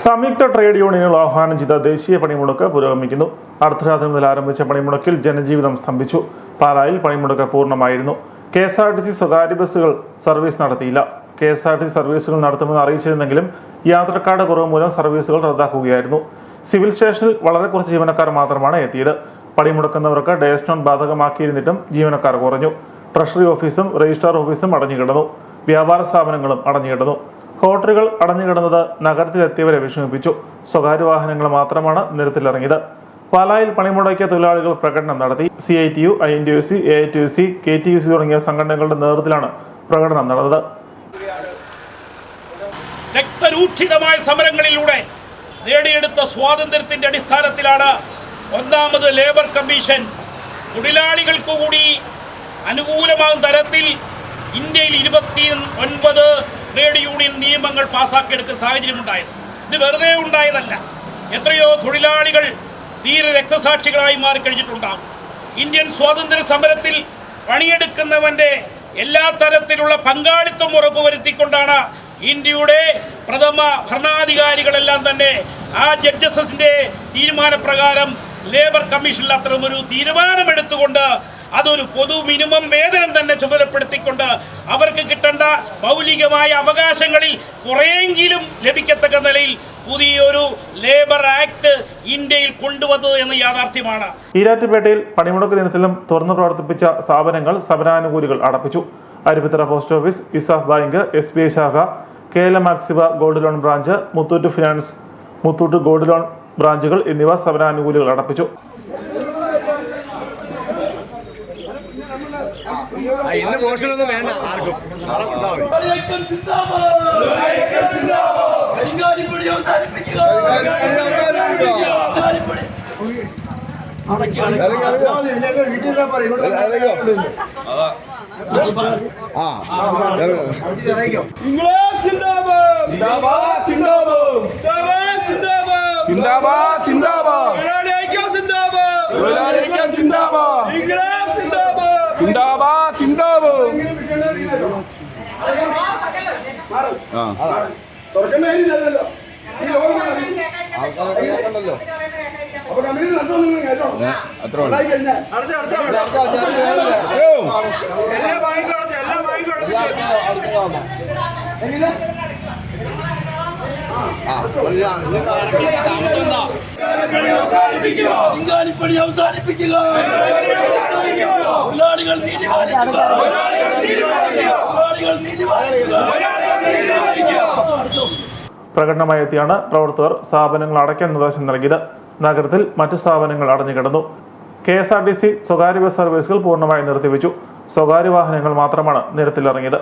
സംയുക്ത ട്രേഡ് യൂണിയനുകൾ ആഹ്വാനം ചെയ്ത ദേശീയ പണിമുടക്ക് പുരോഗമിക്കുന്നു. അർദ്ധരാത്രി മുതൽ ആരംഭിച്ച പണിമുടക്കിൽ ജനജീവിതം സ്തംഭിച്ചു. പാലായിൽ പണിമുടക്ക് പൂർണ്ണമായിരുന്നു. KSRTC സ്വകാര്യ ബസ്സുകൾ സർവീസ് നടത്തിയില്ല. KSRTC സർവീസുകൾ നടത്തുമെന്ന് അറിയിച്ചിരുന്നെങ്കിലും യാത്രക്കാരുടെ കുറവ് മൂലം സർവീസുകൾ റദ്ദാക്കുകയായിരുന്നു. സിവിൽ സ്റ്റേഷനിൽ വളരെ കുറച്ച് ജീവനക്കാർ മാത്രമാണ് എത്തിയത്. പണിമുടക്കുന്നവർക്ക് ഡേസ് നോൺ ബാധകമാക്കിയിരുന്നിട്ടും ജീവനക്കാർ കുറഞ്ഞു. ട്രഷറി ഓഫീസും രജിസ്ട്രാർ ഓഫീസും അടഞ്ഞുകിടന്നു. വ്യാപാര സ്ഥാപനങ്ങളും അടഞ്ഞുകിടന്നു. ഹോട്ടലുകൾ അടഞ്ഞുകിടന്നത് നഗരത്തിലെത്തിയവരെ വിഷമിപ്പിച്ചു. സ്വകാര്യ വാഹനങ്ങൾ മാത്രമാണ് നിരത്തിലിറങ്ങിയത്. പാലായിൽ പണിമുടക്കിയ തൊഴിലാളികൾ പ്രകടനം നടത്തി. CITU, INTUC, AITUC, KTUC തുടങ്ങിയ സംഘടനകളുടെ നേതൃത്വത്തിലാണ് പ്രകടനം നടന്നത്. രക്തരൂക്ഷിതമായ സമരങ്ങളിലൂടെ നേടിയെടുത്ത സ്വാതന്ത്ര്യത്തിന്റെ അടിസ്ഥാനത്തിലാണ് ഒന്നാമത് ലേബർ കമ്മീഷൻ തൊഴിലാളികൾക്ക് കൂടി അനുകൂലമാകുന്ന തരത്തിൽ ഇന്ത്യയിൽ 29 ട്രേഡ് യൂണിയൻ നിയമങ്ങൾ പാസാക്കിയെടുക്കുന്ന സാഹചര്യമുണ്ടായത്. ഇത് വെറുതെ ഉണ്ടായതല്ല. എത്രയോ തൊഴിലാളികൾ ധീര രക്തസാക്ഷികളായി മാറിക്കഴിഞ്ഞിട്ടുണ്ടാകും. ഇന്ത്യൻ സ്വാതന്ത്ര്യ സമരത്തിൽ പണിയെടുക്കുന്നവന്റെ എല്ലാ തരത്തിലുള്ള പങ്കാളിത്തം ഉറപ്പുവരുത്തിക്കൊണ്ടാണ് ഇന്ത്യയുടെ പ്രഥമ ഭരണാധികാരികളെല്ലാം തന്നെ ആ ജഡ്ജസിന്റെ തീരുമാനപ്രകാരം ലേബർ കമ്മീഷനിൽ അത്തരമൊരു തീരുമാനമെടുത്തുകൊണ്ട് അതൊരു പൊതു മിനിമം വേതനം തന്നെ ചുമതലപ്പെടുത്തിക്കൊണ്ട് അവർക്ക് കിട്ടേണ്ട മൗലികമായ അവകാശങ്ങളിൽ കുറെയെങ്കിലും ലഭിക്കത്തക്ക നിലയിൽ പുതിയൊരു ലേബർ ആക്ട് ഇന്ത്യയിൽ കൊണ്ടുവന്നത് എന്ന യാഥാർത്ഥ്യമാണ്. ഈരാറ്റുപേട്ടയിൽ പണിമുടക്ക് ദിനത്തിലും തുറന്നു പ്രവർത്തിപ്പിച്ച സ്ഥാപനങ്ങൾ സമരാനുകൂലികൾ അടപ്പിച്ചു. Aruvithura post office, ESAF bank, SBI ശാഖ, KLM Axiva gold loan branch, Muthoot finance, Muthoot gold loan ബ്രാഞ്ചുകൾ എന്നിവ സമരാനുകൂലികൾ അടപ്പിച്ചു. ഇന്ന് മോഷണമൊന്നും വേണ്ട ആർക്കും. പ്രകടനമായി എത്തിയാണ് പ്രവർത്തകർ സ്ഥാപനങ്ങൾ അടയ്ക്കാൻ നിർദ്ദേശം നൽകിയത്. നഗരത്തിൽ മറ്റ് സ്ഥാപനങ്ങൾ അടഞ്ഞുകിടന്നു. KSRTC സ്വകാര്യ ബസ് സർവീസുകൾ പൂർണ്ണമായി നിർത്തിവെച്ചു. സ്വകാര്യ വാഹനങ്ങൾ മാത്രമാണ് നിരത്തിലിറങ്ങിയത്.